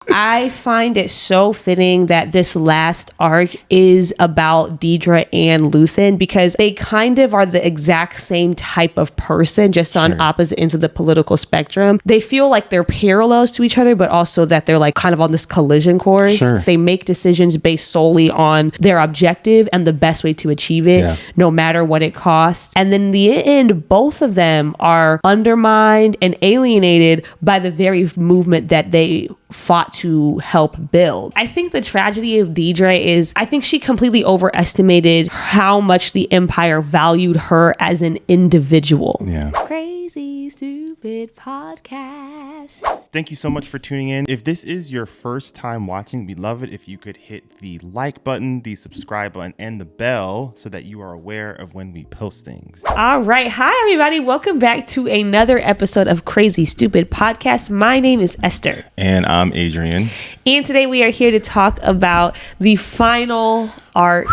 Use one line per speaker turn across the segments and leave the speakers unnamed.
I find it so fitting that this last arc is about Dedra and Luthen, because they kind of are the exact same type of person, just on opposite ends of the political spectrum. They feel like they're parallels to each other, but also that they're like kind of on this collision course. They make decisions based solely on their objective and the best way to achieve it, no matter what it costs. And then in the end, both of them are undermined and alienated by the very movement that they fought to help build. I think the tragedy of Dedra is, I think she completely overestimated how much the Empire valued her as an individual. Crazy Stupid Podcast.
Thank you so much for tuning in. If this is your first time watching, we'd love it if you could hit the like button, the subscribe button, and the bell so that you are aware of when we post things.
All right. Hi, everybody. Welcome back to another episode of Crazy Stupid Podcast. My name is Esther.
And I'm Adrian.
And today we are here to talk about the final arc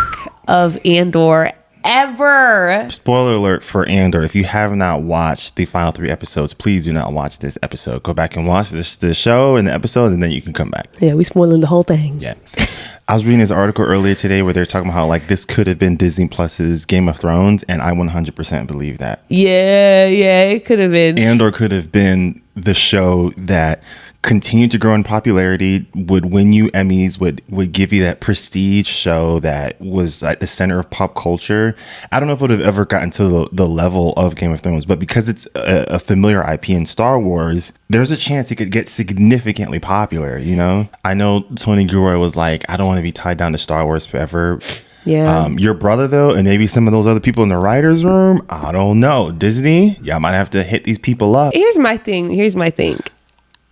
of Andor ever.
Spoiler alert for Andor. If you have not watched the final 3 episodes, please do not watch this episode. Go back and watch the show and the episodes, and then you can come back.
Yeah, we spoiling the whole thing.
Yeah. I was reading this article earlier today where they're talking about how like this could have been Disney Plus's Game of Thrones, and I 100% believe that.
Yeah, it could have been.
Andor could have been the show that continued to grow in popularity, would win you Emmys, would give you that prestige show that was at the center of pop culture. I don't know if it would have ever gotten to the level of Game of Thrones, but because it's a familiar IP in Star Wars, there's a chance it could get significantly popular, you know? I know Tony Gilroy was like, I don't want to be tied down to Star Wars forever.
Yeah.
Your brother, though, and maybe some of those other people in the writer's room, I don't know. Disney, y'all might have to hit these people up.
Here's my thing.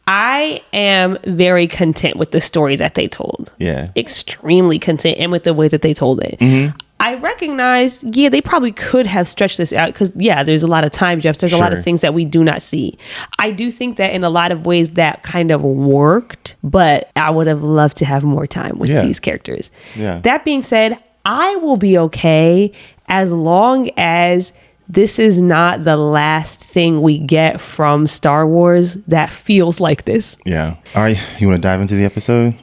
I am very content with the story that they told.
Yeah.
Extremely content, and with the way that they told it. Mm-hmm. I recognize, they probably could have stretched this out because, there's a lot of time jumps. There's a lot of things that we do not see. I do think that in a lot of ways that kind of worked, but I would have loved to have more time with these characters. Yeah. That being said, I will be okay as long as this is not the last thing we get from Star Wars that feels like this.
Yeah. All right. You want to dive into the episode?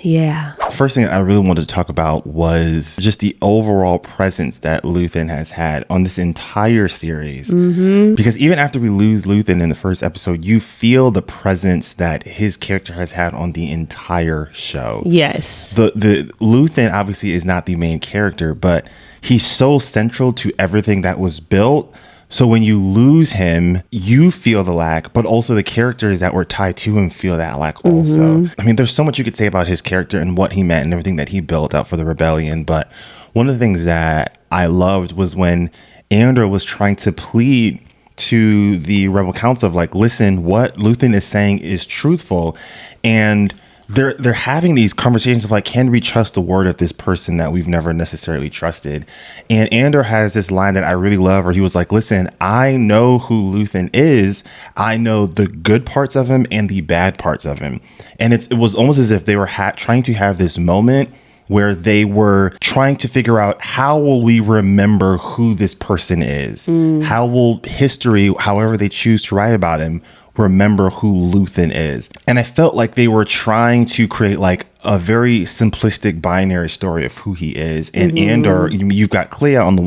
Yeah.
First thing I really wanted to talk about was just the overall presence that Luthen has had on this entire series. Mm-hmm. Because even after we lose Luthen in the first episode, you feel the presence that his character has had on the entire show.
Yes.
The Luthen obviously is not the main character, but he's so central to everything that was built. So when you lose him, you feel the lack, but also the characters that were tied to him feel that lack also. Mm-hmm. I mean, there's so much you could say about his character and what he meant and everything that he built out for the rebellion. But one of the things that I loved was when Andor was trying to plead to the Rebel Council of like, listen, what Luthen is saying is truthful. And they're having these conversations of like, can we trust the word of this person that we've never necessarily trusted? And Andor has this line that I really love where he was like, listen, I know who Luthen is. I know the good parts of him and the bad parts of him. And it was almost as if they were trying to have this moment where they were trying to figure out, how will we remember who this person is? How will history, however they choose to write about him, remember who Luthen is? And I felt like they were trying to create like a very simplistic binary story of who he is. And Andor, you've got Kleya on the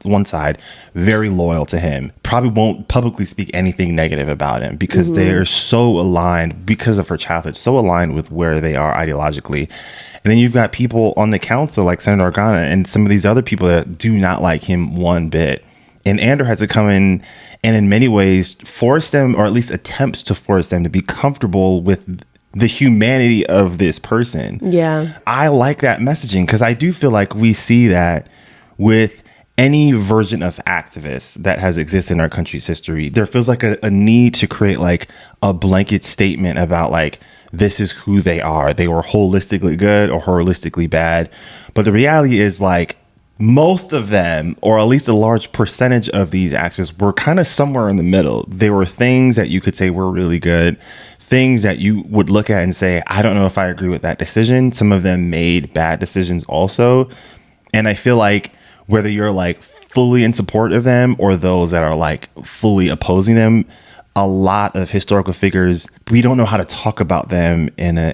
one side, very loyal to him, probably won't publicly speak anything negative about him because they are so aligned, because of her childhood, so aligned with where they are ideologically. And then you've got people on the council like Senator Organa and some of these other people that do not like him one bit. And Andor has to come in and in many ways force them, or at least attempts to force them, to be comfortable with the humanity of this person.
Yeah.
I like that messaging because I do feel like we see that with any version of activists that has existed in our country's history. There feels like a need to create like a blanket statement about like, this is who they are. They were holistically good or holistically bad. But the reality is like, most of them, or at least a large percentage of these actors, were kind of somewhere in the middle. They were things that you could say were really good, things that you would look at and say, I don't know if I agree with that decision. Some of them made bad decisions also. And I feel like whether you're like fully in support of them or those that are like fully opposing them, a lot of historical figures, we don't know how to talk about them in a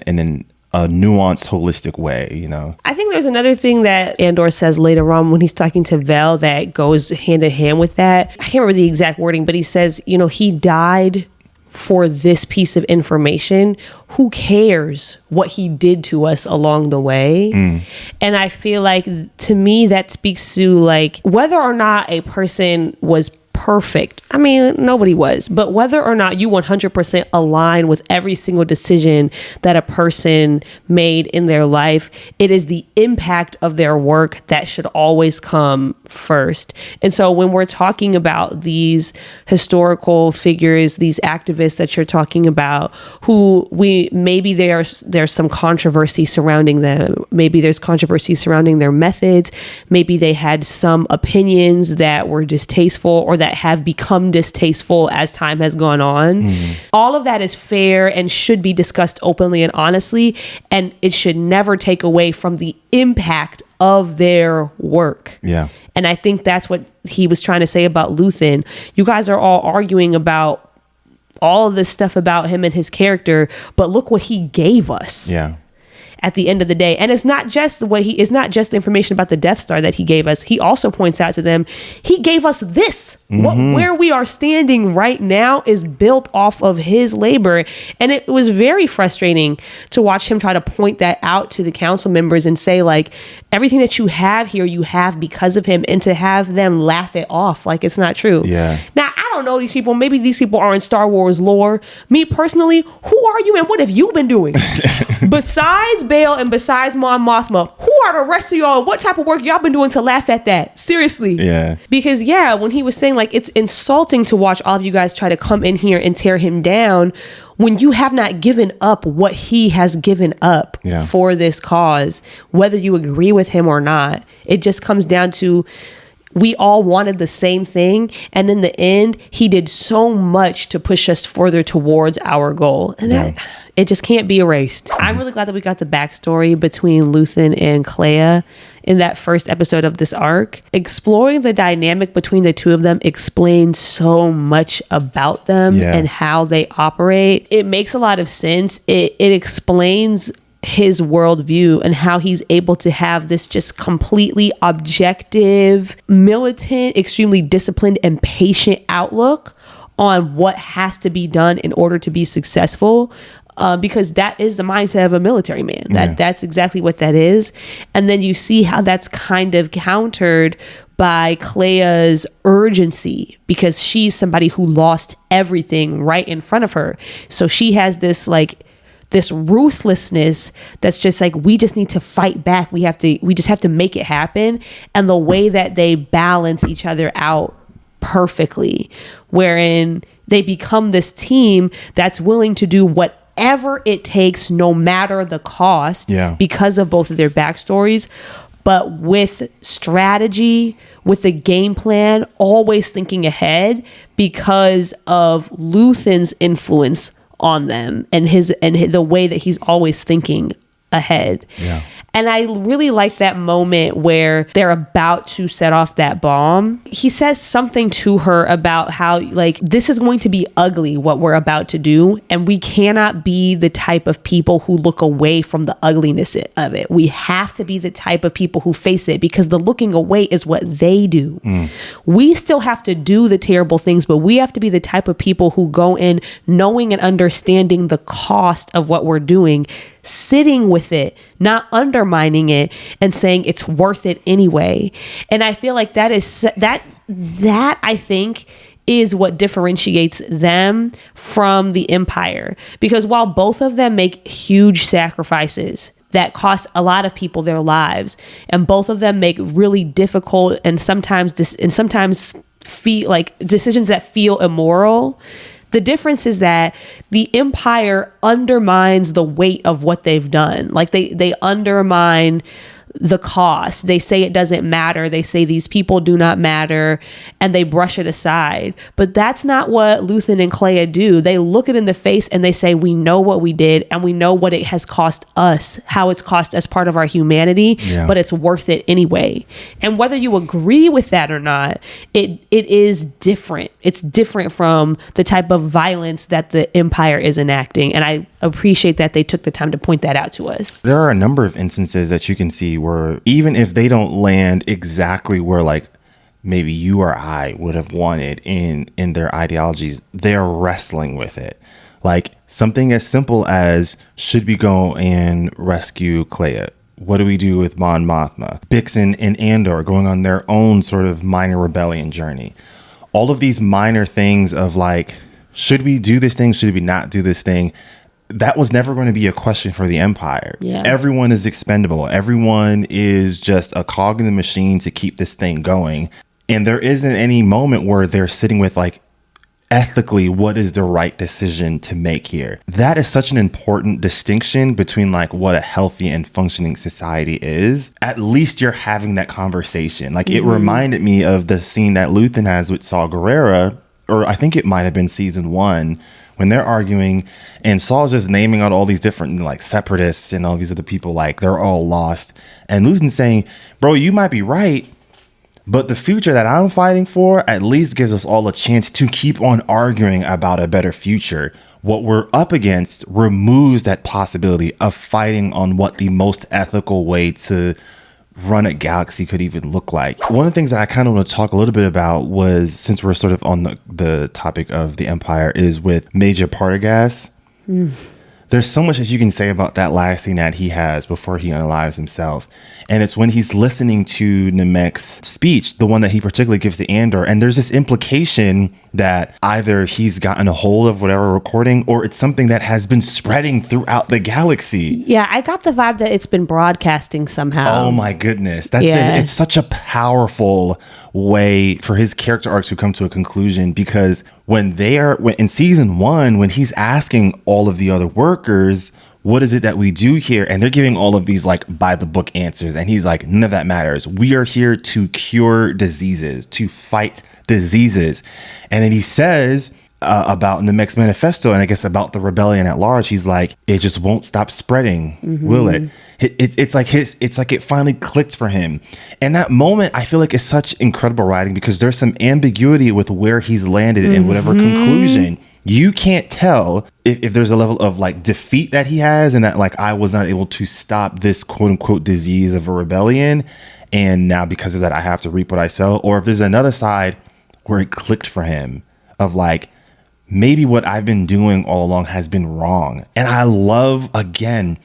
nuanced, holistic way, you know?
I think there's another thing that Andor says later on when he's talking to Vel that goes hand in hand with that. I can't remember the exact wording, but he says, you know, he died for this piece of information. Who cares what he did to us along the way? And I feel like, to me, that speaks to like whether or not a person was perfect. I mean, nobody was, but whether or not you 100% align with every single decision that a person made in their life, it is the impact of their work that should always come first. And so when we're talking about these historical figures, these activists that you're talking about, who maybe there's some controversy surrounding them, maybe there's controversy surrounding their methods, maybe they had some opinions that were distasteful or that have become distasteful as time has gone on. All of that is fair and should be discussed openly and honestly, and it should never take away from the impact of their work.
Yeah.
And I think that's what he was trying to say about Luthen. You guys are all arguing about all of this stuff about him and his character, but look what he gave us.
Yeah.
At the end of the day. And it's not just it's not just the information about the Death Star that he gave us. He also points out to them, he gave us this. Where we are standing right now is built off of his labor. And it was very frustrating to watch him try to point that out to the council members and say, like, everything that you have here, you have because of him, and to have them laugh it off like it's not true.
Yeah.
Now, I don't know these people. Maybe these people are in Star Wars lore. Me personally, who are you and what have you been doing? Besides Bail and besides Mon Mothma, who are the rest of y'all? What type of work y'all been doing to laugh at that? Seriously.
Yeah.
Because when he was saying like it's insulting to watch all of you guys try to come in here and tear him down when you have not given up what he has given up for this cause, whether you agree with him or not. It just comes down to, we all wanted the same thing, and in the end, he did so much to push us further towards our goal, and that it just can't be erased. I'm really glad that we got the backstory between Luthen and Kleya in that first episode of this arc. Exploring the dynamic between the two of them explains so much about them and how they operate. It makes a lot of sense. It explains his worldview and how he's able to have this just completely objective, militant, extremely disciplined and patient outlook on what has to be done in order to be successful. Because that is the mindset of a military man. That's exactly what that is. And then you see how that's kind of countered by Kleya's urgency, because she's somebody who lost everything right in front of her. So she has this ruthlessness that's just like, we just need to fight back. We just have to make it happen. And the way that they balance each other out perfectly, wherein they become this team that's willing to do whatever it takes, no matter the cost, because of both of their backstories, but with strategy, with a game plan, always thinking ahead because of Luthen's influence on them and the way that he's always thinking ahead. And I really like that moment where they're about to set off that bomb. He says something to her about how, like, this is going to be ugly, what we're about to do. And we cannot be the type of people who look away from the ugliness of it. We have to be the type of people who face it, because the looking away is what they do. We still have to do the terrible things, but we have to be the type of people who go in knowing and understanding the cost of what we're doing, sitting with it, not undermining it, and saying it's worth it anyway. And I feel like that I think is what differentiates them from the Empire, because while both of them make huge sacrifices that cost a lot of people their lives, and both of them make really difficult and sometimes feel like decisions that feel immoral, the difference is that the Empire undermines the weight of what they've done. Like they undermine the cost. They say it doesn't matter. They say these people do not matter, and they brush it aside. But that's not what Luthen and Kleya do. They look it in the face and they say, we know what we did, and we know what it has cost us, how it's cost us part of our humanity, but it's worth it anyway. And whether you agree with that or not, it is different. It's different from the type of violence that the Empire is enacting. And I appreciate that they took the time to point that out to us.
There are a number of instances that you can see where even if they don't land exactly where like maybe you or I would have wanted in their ideologies, they're wrestling with it. Like something as simple as, should we go and rescue Kleya? What do we do with Mon Mothma? Bixen and Andor going on their own sort of minor rebellion journey. All of these minor things of like, should we do this thing? Should we not do this thing? That was never going to be a question for the Empire. Yeah. Everyone is expendable. Everyone is just a cog in the machine to keep this thing going. And there isn't any moment where they're sitting with like, ethically, what is the right decision to make here? That is such an important distinction between like what a healthy and functioning society is. At least you're having that conversation. Like it reminded me of the scene that Luthen has with Saw Gerrera, or I think it might have been season 1, when they're arguing and Saul's just naming out all these different like separatists and all these other people, like they're all lost. And Luthen's saying, bro, you might be right, but the future that I'm fighting for at least gives us all a chance to keep on arguing about a better future. What we're up against removes that possibility of fighting on what the most ethical way to run a galaxy could even look like. One of the things that I kind of want to talk a little bit about was, since we're sort of on the topic of the Empire, is with Major Partagaz. There's so much that you can say about that last scene that he has before he unalives himself. And it's when he's listening to Nemik's speech, the one that he particularly gives to Andor. And there's this implication that either he's gotten a hold of whatever recording, or it's something that has been spreading throughout the galaxy.
Yeah, I got the vibe that it's been broadcasting somehow.
Oh my goodness. It's such a powerful way for his character arc to come to a conclusion, because when in season 1, when he's asking all of the other workers, what is it that we do here? And they're giving all of these like by the book answers. And he's like, none of that matters. We are here to cure diseases, to fight diseases. And then he says about Nemik's Manifesto, and I guess about the rebellion at large, he's like, it just won't stop spreading, will it? It's like it finally clicked for him. And that moment, I feel like, is such incredible writing, because there's some ambiguity with where he's landed in whatever conclusion. You can't tell if there's a level of like defeat that he has, and that like, I was not able to stop this quote unquote disease of a rebellion, and now because of that I have to reap what I sow, or if there's another side where it clicked for him of like, maybe what I've been doing all along has been wrong. And I love, again,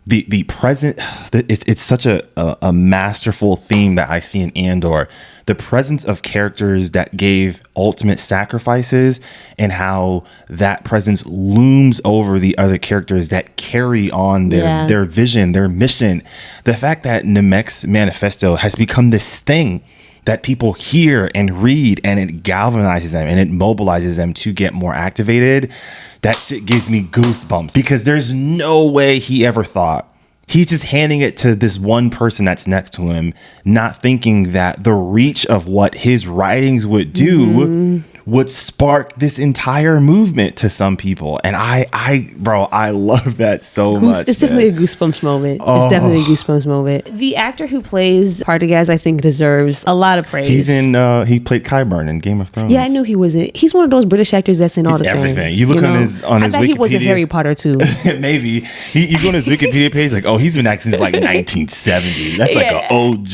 the present. It's such a masterful theme that I see in Andor. The presence of characters that gave ultimate sacrifices, and how that presence looms over the other characters that carry on their vision, their mission. The fact that Nemik's Manifesto has become this thing that people hear and read, and it galvanizes them and it mobilizes them to get more activated. That shit gives me goosebumps, because there's no way he ever thought. He's just handing it to this one person that's next to him, not thinking that the reach of what his writings would do would spark this entire movement to some people. And I love that so much.
It's definitely a goosebumps moment. It's definitely a goosebumps moment. The actor who plays Partagaz, I think, deserves a lot of praise.
He's he played Qyburn in Game of Thrones.
Yeah, I knew he was in. He's one of those British actors that's in all the
everything.
things.
You look on his
I bet
Wikipedia.
He was in Harry Potter too.
Maybe. You go on his Wikipedia page, like, oh, he's been acting since like 1970. That's like an OG.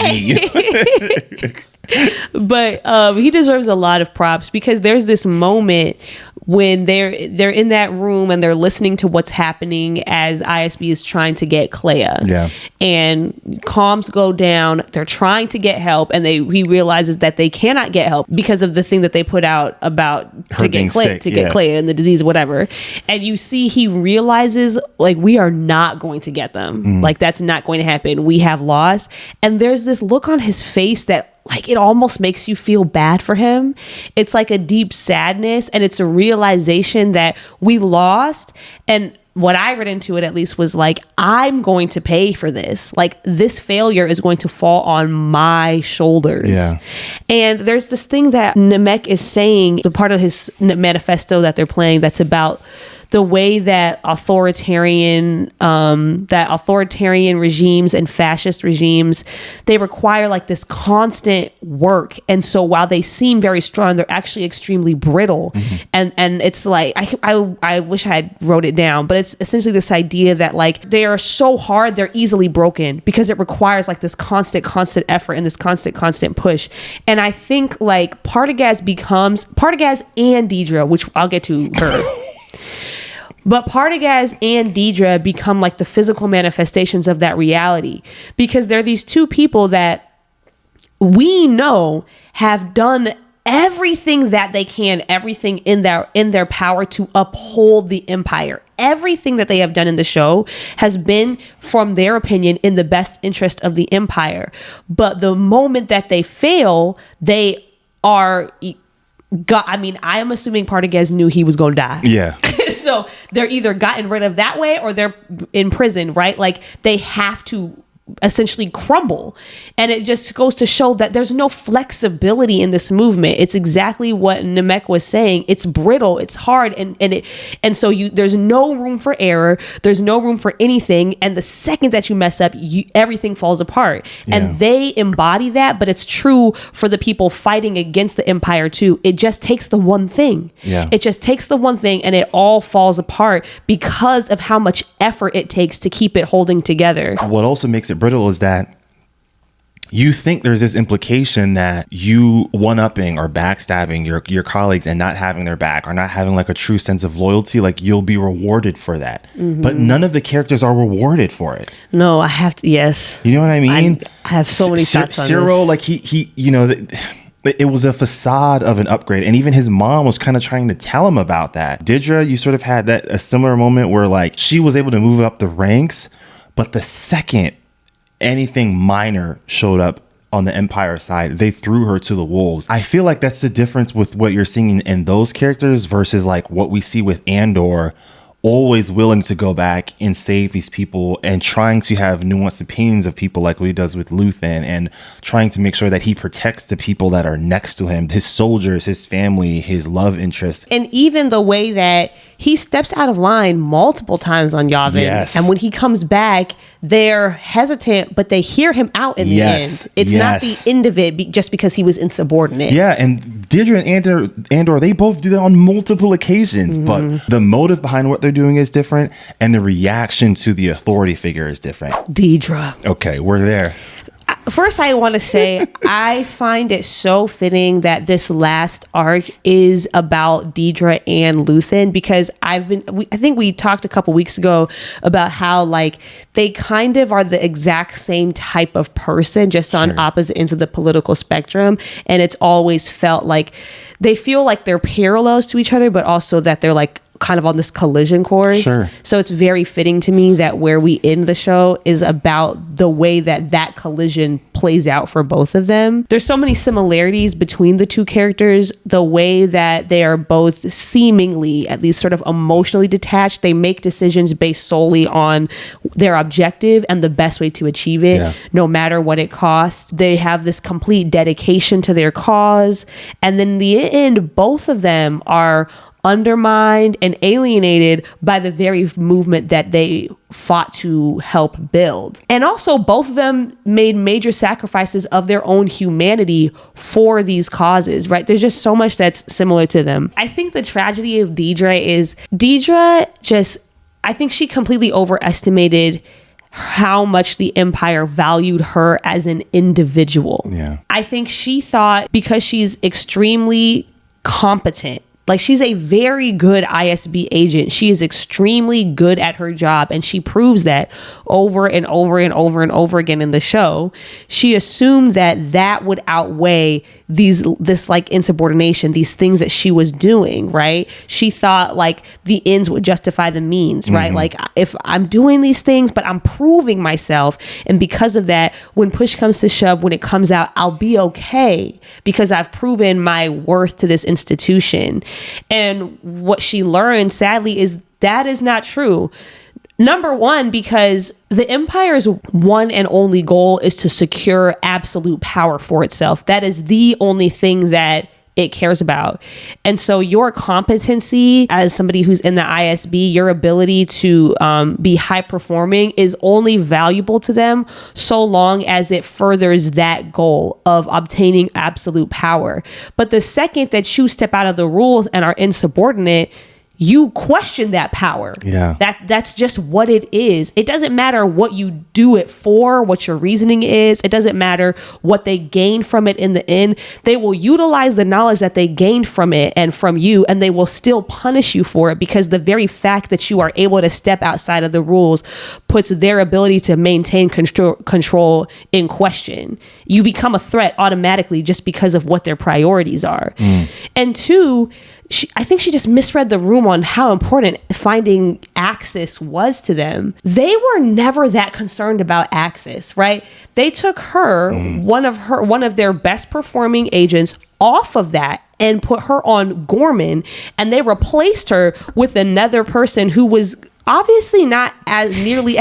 But he deserves a lot of props, because there's this moment when they're in that room and they're listening to what's happening as ISB is trying to get Kleya.
Yeah.
And comms go down. They're trying to get help, and he realizes that they cannot get help because of the thing that they put out about
her
to get Kleya and the disease, whatever. And you see he realizes, like, we are not going to get them. Like, that's not going to happen. We have lost. And there's this look on his face that, like, it almost makes you feel bad for him. It's like a deep sadness, and it's a realization that we lost, and what I read into it at least was like, I'm going to pay for this. Like, this failure is going to fall on my shoulders.
Yeah.
And there's this thing that Nemik is saying, the part of his manifesto that they're playing, that's about the way that authoritarian regimes and fascist regimes, they require like this constant work. And so while they seem very strong, they're actually extremely brittle. And it's like, I wish I had wrote it down, but it's essentially this idea that like they are so hard, they're easily broken because it requires like this constant effort and this constant push. And I think like Partagaz and Dedra, which I'll get to her. But Partagaz and Dedra become like the physical manifestations of that reality, because they're these two people that we know have done everything that they can, everything in their power to uphold the empire. Everything that they have done in the show has been, from their opinion, in the best interest of the empire. But the moment that they fail, they are... I am assuming Partagaz knew he was going to die.
Yeah.
So they're either gotten rid of that way or they're in prison, right? Like, they have to essentially crumble. And it just goes to show that there's no flexibility in this movement. It's exactly what Nemik was saying. It's brittle, it's hard, and so there's no room for error, there's no room for anything, and the second that you mess up, everything falls apart.
Yeah.
And they embody that, but it's true for the people fighting against the empire too. It just takes the one thing.
Yeah.
It just takes the one thing and it all falls apart because of how much effort it takes to keep it holding together.
What also makes it brittle is that you think there's this implication that you one-upping or backstabbing your colleagues and not having their back or not having like a true sense of loyalty, like you'll be rewarded for that. But none of the characters are rewarded for it.
No, I have to. Yes.
You know what I mean?
I have so many thoughts on
Cyril,
this.
like he it was a facade of an upgrade, and even his mom was kind of trying to tell him about that. Dedra, you sort of had a similar moment where like she was able to move up the ranks, but the second anything minor showed up on the Empire side, they threw her to the wolves. I feel like that's the difference with what you're seeing in those characters versus like what we see with Andor, always willing to go back and save these people and trying to have nuanced opinions of people, like what he does with Luthen, and trying to make sure that he protects the people that are next to him, his soldiers, his family, his love interest.
And even the way that he steps out of line multiple times on Yavin.
Yes.
And when he comes back, they're hesitant, but they hear him out in the end. It's not the end of it just because he was insubordinate.
Yeah, and Dedra and Andor, they both do that on multiple occasions, but the motive behind what they're doing is different, and the reaction to the authority figure is different.
Dedra.
Okay, we're there.
First, I want to say I find it so fitting that this last arc is about Dedra and Luthen, because I think we talked a couple weeks ago about how like they kind of are the exact same type of person, just on opposite ends of the political spectrum, and it's always felt like they feel like they're parallels to each other, but also that they're like kind of on this collision course.
Sure.
So it's very fitting to me that where we end the show is about the way that collision plays out for both of them. There's so many similarities between the two characters, the way that they are both seemingly, at least sort of emotionally detached. They make decisions based solely on their objective and the best way to achieve it, no matter what it costs. They have this complete dedication to their cause. And then in the end, both of them are undermined and alienated by the very movement that they fought to help build. And also, both of them made major sacrifices of their own humanity for these causes, right? There's just so much that's similar to them. I think the tragedy of Dedra I think she completely overestimated how much the Empire valued her as an individual.
Yeah.
I think she thought because she's extremely competent, like she's a very good ISB agent. She is extremely good at her job, and she proves that over and over and over and over again in the show. She assumed that would outweigh this like insubordination, these things that she was doing, right? She thought like the ends would justify the means, right? Like if I'm doing these things, but I'm proving myself, and because of that, when push comes to shove, when it comes out, I'll be okay because I've proven my worth to this institution. And what she learned, sadly, is that is not true. Number one, because the Empire's one and only goal is to secure absolute power for itself. That is the only thing that it cares about. And so your competency as somebody who's in the ISB, your ability to be high performing is only valuable to them so long as it furthers that goal of obtaining absolute power. But the second that you step out of the rules and are insubordinate, you question that power.
Yeah.
That's just what it is. It doesn't matter what you do it for, what your reasoning is. It doesn't matter what they gain from it in the end. They will utilize the knowledge that they gained from it and from you, and they will still punish you for it, because the very fact that you are able to step outside of the rules puts their ability to maintain control in question. You become a threat automatically just because of what their priorities are. And two, I think she just misread the room on how important finding Axis was to them. They were never that concerned about Axis, right? They took her, one of their best performing agents, off of that and put her on Gorman, and they replaced her with another person who was obviously not as nearly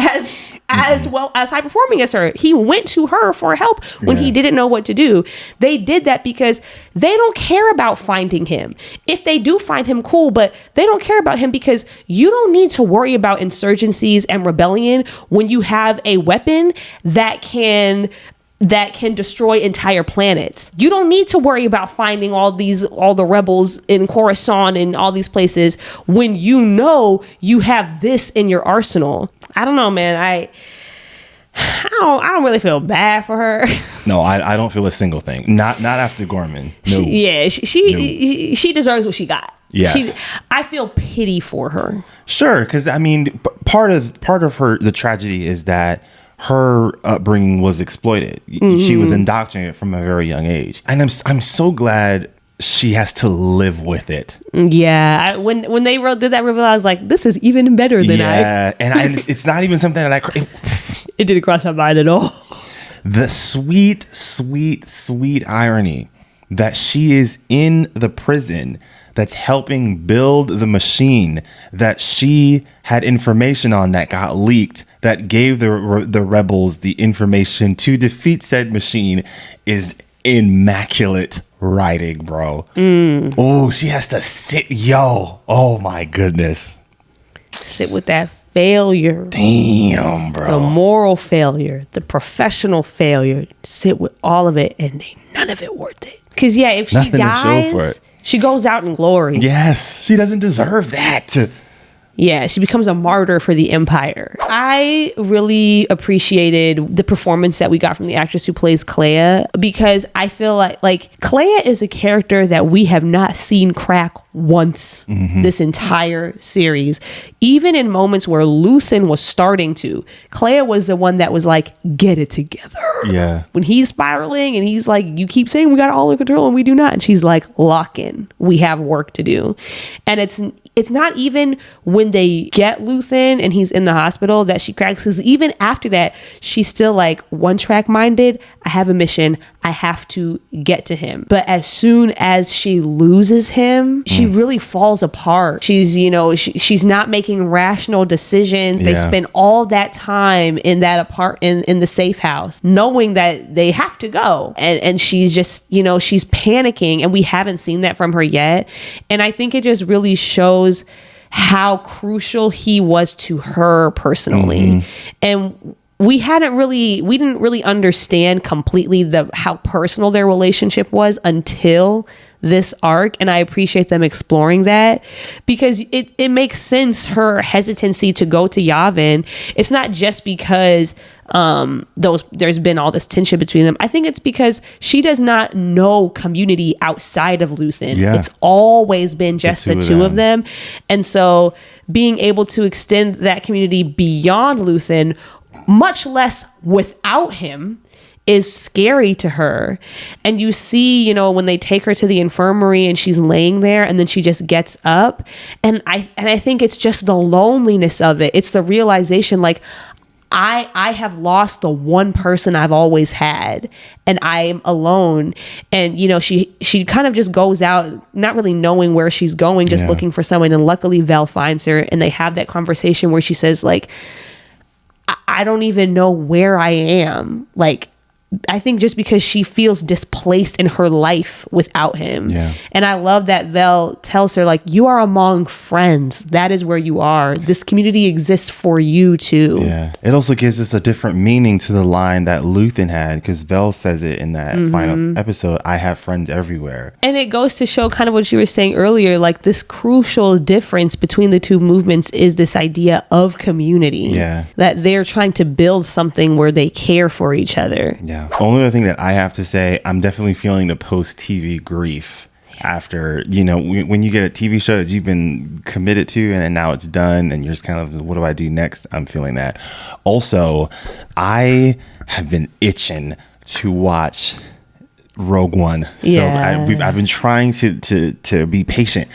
as well as high performing as her. He went to her for help when he didn't know what to do. They did that because they don't care about finding him. If they do find him, cool, but they don't care about him, because you don't need to worry about insurgencies and rebellion when you have a weapon that can destroy entire planets. You don't need to worry about finding all the rebels in Coruscant and all these places when you know you have this in your arsenal. I don't know, man. I don't really feel bad for her.
No, I don't feel a single thing. Not after Gorman. No.
She deserves what she got.
Yes.
I feel pity for her.
Sure, because I mean, part of her, the tragedy is that her upbringing was exploited. She was indoctrinated from a very young age, and I'm so glad she has to live with it.
Yeah, when they did that reveal, I was like, this is even better than
and it's not even something that
it didn't cross my mind at all.
The sweet irony that she is in the prison that's helping build the machine that she had information on that got leaked, that gave the rebels the information to defeat said machine, is immaculate writing, bro. Oh, she has to sit. Oh my goodness.
Sit with that failure.
Damn, bro.
The moral failure, the professional failure. Sit with all of it, and ain't none of it worth it. Because if she dies, she goes out in glory.
Yes, she doesn't deserve that.
Yeah, she becomes a martyr for the Empire. I really appreciated the performance that we got from the actress who plays Kleya, because I feel like Kleya is a character that we have not seen crack once this entire series. Even in moments where Luthen was starting to, Kleya was the one that was like, get it together.
Yeah.
When he's spiraling and he's like, you keep saying we got all the control and we do not. And she's like, lock in. We have work to do. And it's not even when they get Luthen and he's in the hospital that she cracks, because even after that, she's still like one track minded. I have a mission. I have to get to him. But as soon as she loses him, she really falls apart. She's, she's not making rational decisions. They spend all that time in that in the safe house, knowing that they have to go. And she's just, she's panicking, and we haven't seen that from her yet. And I think it just really shows how crucial he was to her personally. And we didn't really understand completely how personal their relationship was until this arc, and I appreciate them exploring that, because it makes sense, her hesitancy to go to Yavin. It's not just because there's been all this tension between them. I think it's because she does not know community outside of Luthen. It's always been just the two of them. And so being able to extend that community beyond Luthen, much less without him, is scary to her. And you see, when they take her to the infirmary and she's laying there and then she just gets up, and I think it's just the loneliness of it. It's the realization, like, I have lost the one person I've always had, and I'm alone. And she kind of just goes out not really knowing where she's going, just looking for someone, and luckily Vel finds her, and they have that conversation where she says, like, I don't even know where I am. Like, I think just because she feels displaced in her life without him. Yeah. And I love that Vel tells her, like, you are among friends. That is where you are. This community exists for you too.
Yeah. It also gives us a different meaning to the line that Luthen had, because Vel says it in that final episode, I have friends everywhere.
And it goes to show kind of what you were saying earlier, like this crucial difference between the two movements is this idea of community.
Yeah.
That they're trying to build something where they care for each other.
Yeah. Only other thing that I have to say, I'm definitely feeling the post-TV grief after, when you get a TV show that you've been committed to and then now it's done and you're just kind of, what do I do next? I'm feeling that. Also, I have been itching to watch Rogue One.
Yeah.
So I've been trying to be patient.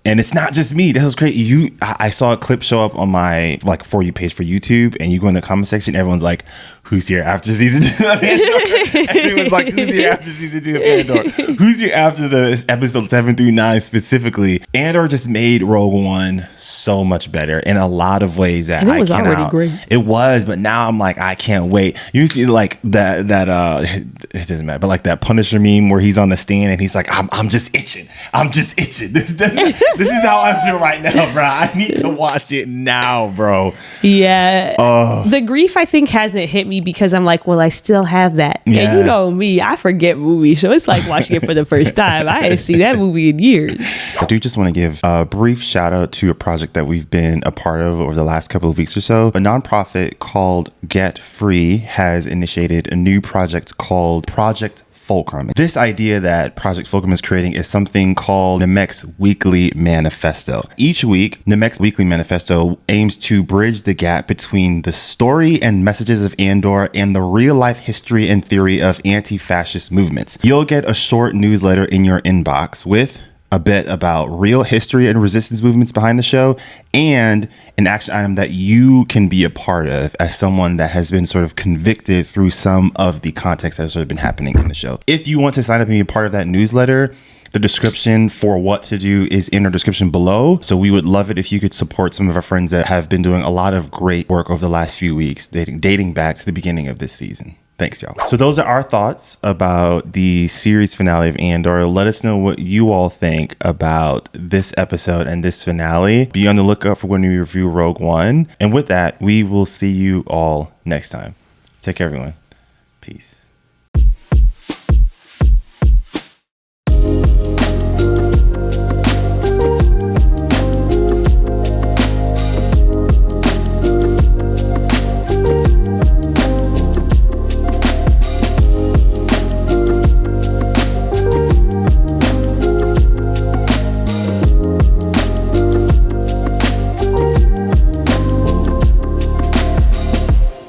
And it's not just me. That was great. I saw a clip show up on my For You page for YouTube, and you go in the comment section, everyone's like, who's here after season 2 of Andor? Everyone's like, who's here after season 2 of Andor? Who's here after the episode 7 through 9 specifically? Andor just made Rogue One so much better in a lot of ways that
it was already great.
It was, but now I'm like, I can't wait. You see like that it doesn't matter, but like that Punisher meme where he's on the stand and he's like, I'm just itching. I'm just itching. This is how I feel right now, bro. I need to watch it now, bro.
Yeah. The grief, I think, hasn't hit me because I'm like, well, I still have that. Yeah. And you know me, I forget movies. So it's like watching it for the first time. I ain't seen that movie in years.
I do just want to give a brief shout out to a project that we've been a part of over the last couple of weeks or so. A nonprofit called Get Free has initiated a new project called Project Fulcrum. This idea that Project Fulcrum is creating is something called Nemik's Weekly Manifesto. Each week, Nemik's Weekly Manifesto aims to bridge the gap between the story and messages of Andor and the real-life history and theory of anti-fascist movements. You'll get a short newsletter in your inbox with a bit about real history and resistance movements behind the show, and an action item that you can be a part of as someone that has been sort of convicted through some of the context that has sort of been happening in the show. If you want to sign up and be a part of that newsletter, the description for what to do is in our description below. So we would love it if you could support some of our friends that have been doing a lot of great work over the last few weeks, dating back to the beginning of this season. Thanks, y'all. So those are our thoughts about the series finale of Andor. Let us know what you all think about this episode and this finale. Be on the lookout for when we review Rogue One. And with that, we will see you all next time. Take care, everyone. Peace.